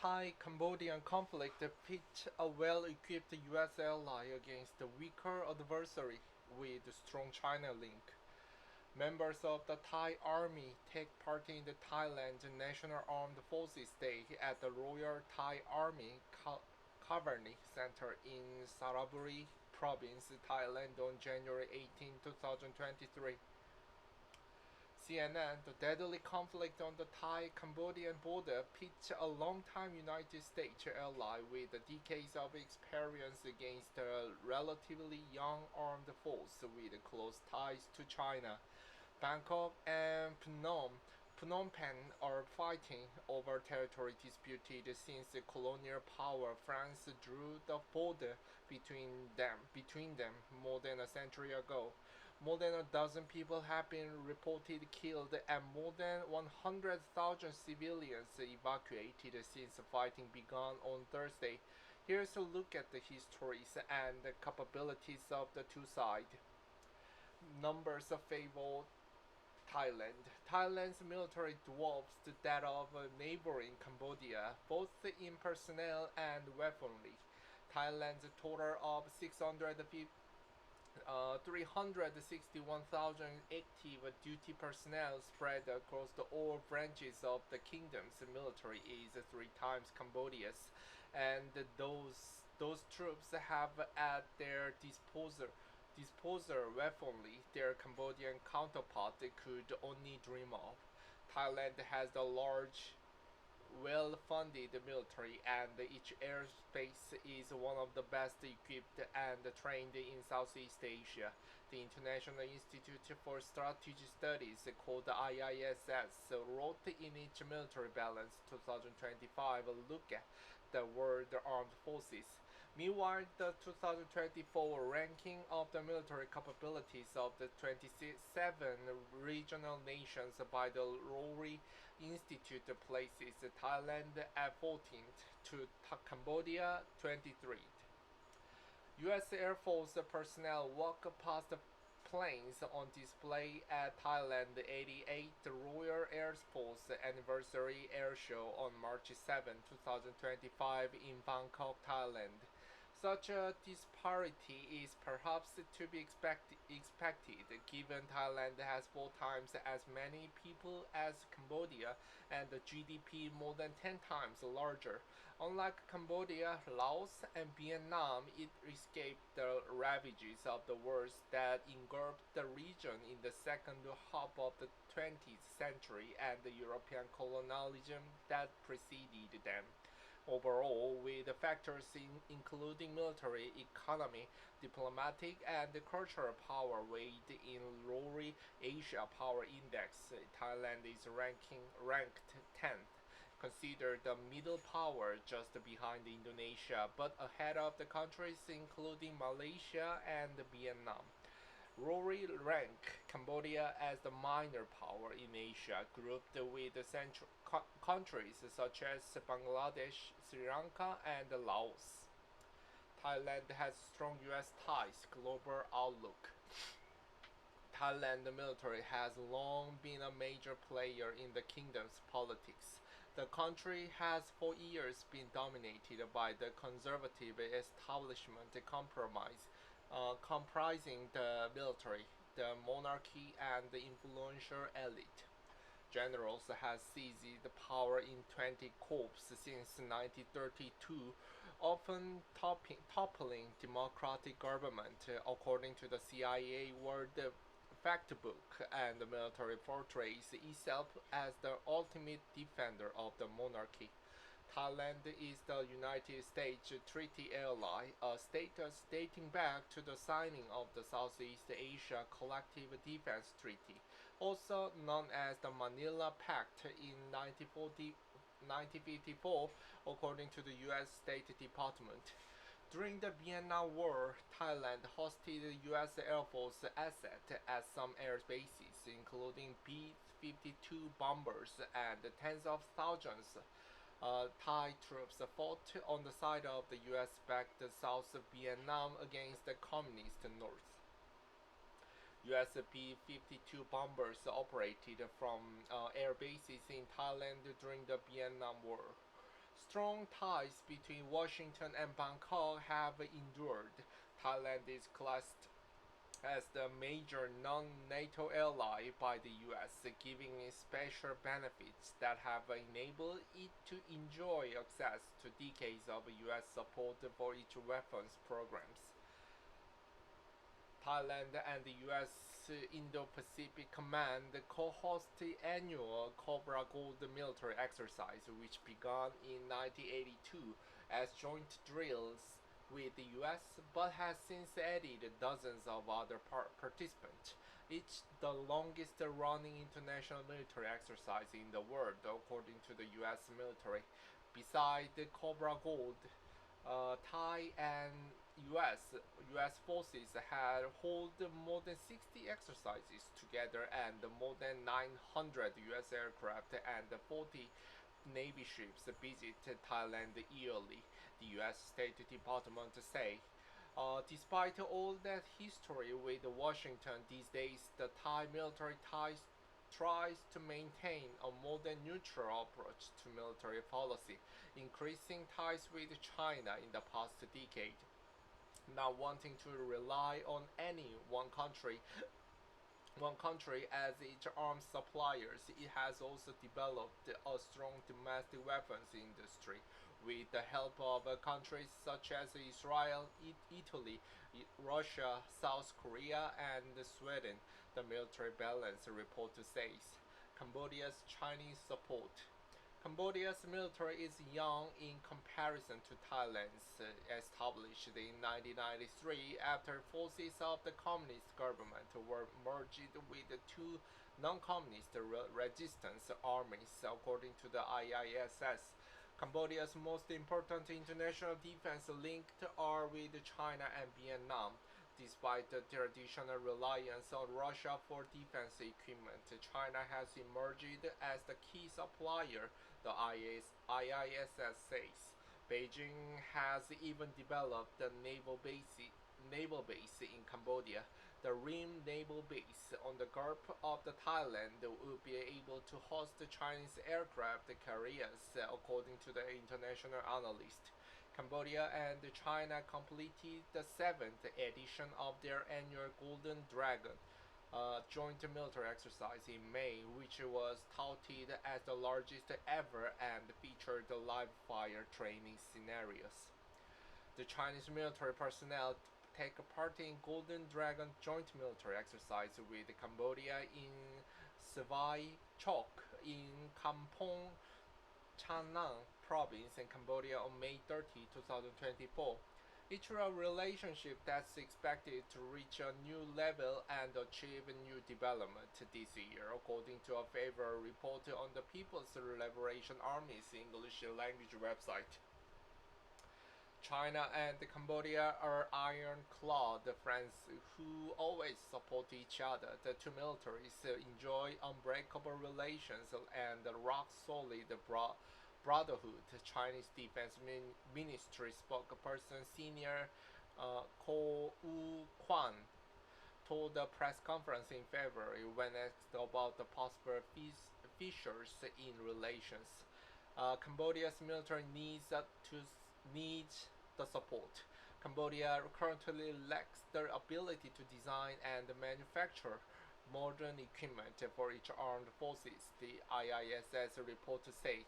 Thai-Cambodian conflict pit a well-equipped U.S. ally against a weaker adversary with strong China link. Members of the Thai Army take part in the Thailand National Armed Forces Day at the Royal Thai Army Cavalry Center in Saraburi Province, Thailand on January 18, 2023. CNN, the deadly conflict on the Thai-Cambodian border pits a longtime United States ally with decades of experience against a relatively young armed force with close ties to China. Bangkok and Phnom Penh are fighting over territory disputed since the colonial power France drew the border between them more than a century ago. More than a dozen people have been reported killed and more than 100,000 civilians evacuated since fighting began on Thursday. Here's a look at the histories and the capabilities of the two sides. Numbers favor Thailand. Thailand's military dwarfs that of neighboring Cambodia, both in personnel and weaponry. Thailand's total of 361,000 active duty personnel spread across all branches of the kingdom's military is three times Cambodia's, and those troops have at their disposer weaponry their Cambodian counterpart could only dream of. Thailand has a large, well-funded military, and its airspace is one of the best equipped and trained in Southeast Asia. The International Institute for Strategic Studies, called IISS, wrote in its Military Balance 2025 a look at the world armed forces. Meanwhile, the 2024 ranking of the military capabilities of the 27 regional nations by the Lowry Institute places Thailand at 14th to Cambodia 23rd. U.S. Air Force personnel walk past planes on display at Thailand 88th Royal Air Force Anniversary Air Show on March 7, 2025 in Bangkok, Thailand. Such a disparity is perhaps to be expected given Thailand has 4 times as many people as Cambodia and the GDP more than 10 times larger. Unlike Cambodia, Laos, and Vietnam, it escaped the ravages of the wars that engulfed the region in the second half of the 20th century and the European colonialism that preceded them. Overall, with factors including military, economy, diplomatic, and cultural power weighed in Lowry Asia Power Index, Thailand is ranked 10th, considered a middle power just behind Indonesia, but ahead of the countries including Malaysia and Vietnam. Rory ranked Cambodia as the minor power in Asia, grouped with central countries such as Bangladesh, Sri Lanka, and Laos. Thailand has strong U.S. ties. Global outlook. Thailand military has long been a major player in the kingdom's politics. The country has for years been dominated by the conservative establishment comprising the military, the monarchy, and the influential elite. Generals have seized power in 20 coups since 1932, often toppling democratic government, according to the CIA World Factbook, and the military portrays itself as the ultimate defender of the monarchy. Thailand is the United States treaty ally, a status dating back to the signing of the Southeast Asia Collective Defense Treaty, also known as the Manila Pact in 1954, according to the U.S. State Department. During the Vietnam War, Thailand hosted U.S. Air Force assets at some air bases, including B-52 bombers, and tens of thousands Thai troops fought on the side of the US-backed South Vietnam against the Communist North. US B-52 bombers operated from air bases in Thailand during the Vietnam War. Strong ties between Washington and Bangkok have endured. Thailand is classed as the major non-NATO ally by the US, giving it special benefits that have enabled it to enjoy access to decades of US support for its weapons programs. Thailand and the US Indo-Pacific Command co-host the annual Cobra Gold military exercise, which began in 1982 as joint drills with the US, but has since added dozens of other participants, each the longest running international military exercise in the world, according to the US military. Besides the Cobra Gold, Thai and US forces had held more than 60 exercises together, and more than 900 US aircraft and 40 Navy ships visit Thailand yearly, the US State Department say. Despite all that history with Washington these days, the Thai military tries to maintain a more than neutral approach to military policy, increasing ties with China in the past decade. Not wanting to rely on any one country as its arms suppliers, it has also developed a strong domestic weapons industry with the help of countries such as Israel, Italy, Russia, South Korea, and Sweden. The military balance report says. Cambodia's Chinese support. Cambodia's military is young in comparison to Thailand's, established in 1993 after forces of the communist government were merged with the two non-communist resistance armies, according to the IISS. Cambodia's most important international defense linked are with China and Vietnam. Despite the traditional reliance on Russia for defense equipment, China has emerged as the key supplier, the IISS says. Beijing has even developed a naval base in Cambodia. The Rim Naval Base on the Gulf of the Thailand will be able to host Chinese aircraft carriers, according to the international analyst. Cambodia and China completed the seventh edition of their annual Golden Dragon joint military exercise in May, which was touted as the largest ever and featured live fire training scenarios. The Chinese military personnel take part in Golden Dragon joint military exercise with Cambodia in Svai Chok in Kampong Chanang province in Cambodia on May 30, 2024. It's a relationship that's expected to reach a new level and achieve new development this year, according to a favorable report on the People's Liberation Army's English language website. China and Cambodia are ironclad friends who always support each other. The two militaries enjoy unbreakable relations and rock-solid brotherhood. Chinese Defense Ministry spokesperson Senior Ko Wu-kwan told a press conference in February when asked about the possible fissures in relations. Cambodia's military needs the support. Cambodia currently lacks the ability to design and manufacture modern equipment for its armed forces, the IISS report says.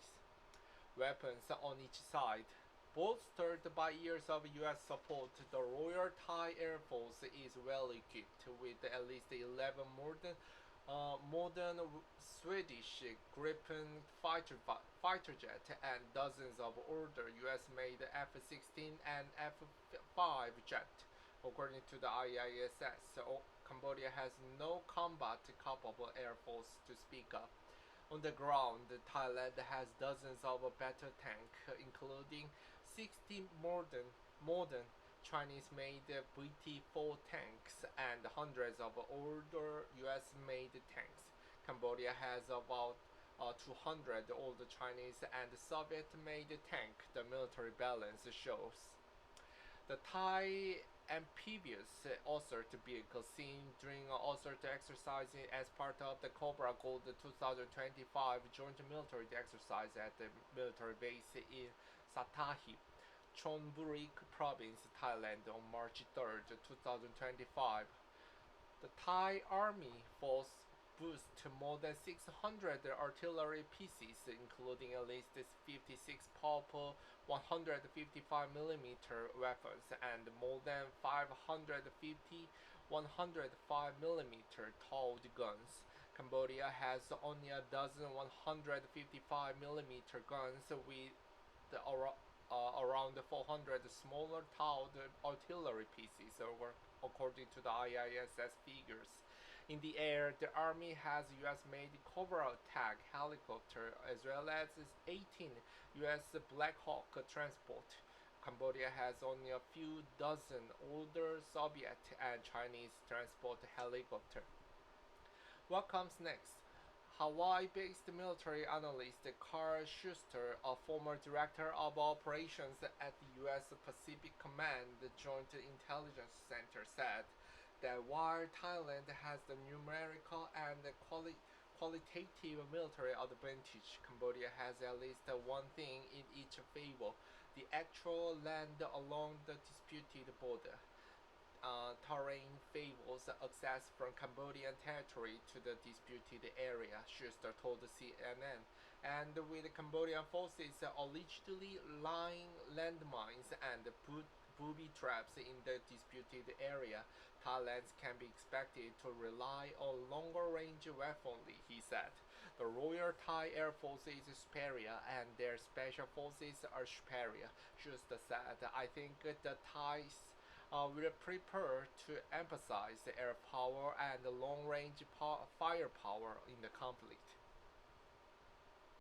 Weapons on each side. Bolstered by years of US support, the Royal Thai Air Force is well equipped with at least 11 modern Swedish Gripen fighter jet and dozens of older US-made F-16 and F-5 jet, according to the IISS. Cambodia has no combat-capable air force to speak of. On the ground, Thailand has dozens of battle tanks, including 60 modern Chinese-made BT-4 tanks and hundreds of older US-made tanks. Cambodia has about 200 older Chinese and Soviet-made tanks, the military balance shows. The Thai amphibious all-sorts vehicle seen during all-sorts exercising as part of the Cobra Gold 2025 joint military exercise at the military base in Satahi, Chonburi Province, Thailand on March 3rd, 2025. The Thai Army Force boasts more than 600 artillery pieces, including at least 56 powerful 155mm weapons and more than 550 105mm towed guns. Cambodia has only a dozen 155mm guns with around 400 smaller towed artillery pieces, according to the IISS figures. In the air, the Army has US-made Cobra attack helicopter as well as 18 US Black Hawk transport. Cambodia has only a few dozen older Soviet and Chinese transport helicopter. What comes next? Hawaii-based military analyst Carl Schuster, a former director of operations at the U.S. Pacific Command Joint Intelligence Center, said that while Thailand has the numerical and qualitative military advantage, Cambodia has at least one thing in each favor: the actual land along the disputed border. Terrain favors access from Cambodian territory to the disputed area, Schuster told CNN. And with Cambodian forces allegedly lying landmines and booby traps in the disputed area, Thailand can be expected to rely on longer-range weaponry, he said. The Royal Thai Air Force is superior and their special forces are superior, Schuster said. I think the Thais will prepare to emphasize air power and long-range firepower in the conflict.